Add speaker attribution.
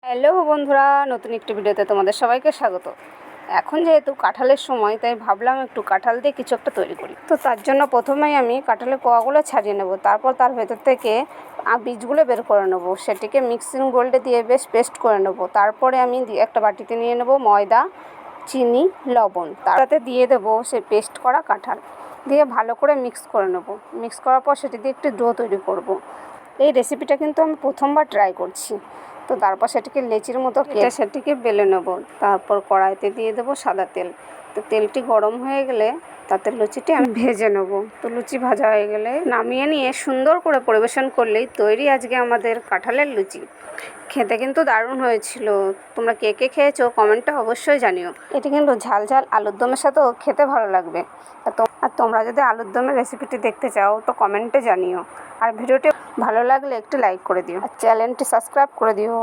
Speaker 1: Hello বন্ধুরা, নতুন একটি ভিডিওতে তোমাদের সবাইকে স্বাগত। এখন যেহেতু কাঁঠালের সময়, তাই ভাবলাম একটু কাঁঠাল দিয়ে কিছু একটা তৈরি করি। তো তার জন্য প্রথমেই আমি কাঁঠালের কোয়াগুলো ছাড়িয়ে নেব, তারপর তার ভেতর থেকে বীজগুলো বের করে নেব, সেটিকে মিক্সিং বোলে দিয়ে বেশ পেস্ট করে নেব। তারপরে আমি একটা বাটিতে নিয়ে নেব ময়দা, চিনি, লবণ, তাতে দিয়ে দেবো সেই পেস্ট করা কাঁঠাল, দিয়ে ভালো করে মিক্স করে নেব। মিক্স করার পর সেটি দিয়ে একটু ডো তৈরি করব। এই রেসিপিটা কিন্তু আমি প্রথমবার ট্রাই করছি। তো তারপর সেটিকে লেচির মতো কেটে সেটিকে বেলে নেব। তারপর কড়াইতে দিয়ে দেবো সাদা তেল। তো তেলটি গরম হয়ে গেলে তাতে লুচিটি আমি ভেজে নেব। তো লুচি ভাজা হয়ে গেলে নামিয়ে নিয়ে সুন্দর করে পরিবেশন করলেই তৈরি আজকে আমাদের কাঁঠালের লুচি। খেতে কিন্তু দারুণ হয়েছিল। তোমরা কে কে খেয়েছো কমেন্টে অবশ্যই জানিও। এটি কিন্তু ঝাল ঝাল আলুর দমের সাথেও খেতে ভালো লাগবে। আর তোমরা যদি আলুর দমের রেসিপিটি দেখতে চাও তো কমেন্টে জানিও। আর ভিডিওটি ভালো লাগলে একটু লাইক করে দিও আর চ্যানেলটি সাবস্ক্রাইব করে দিও।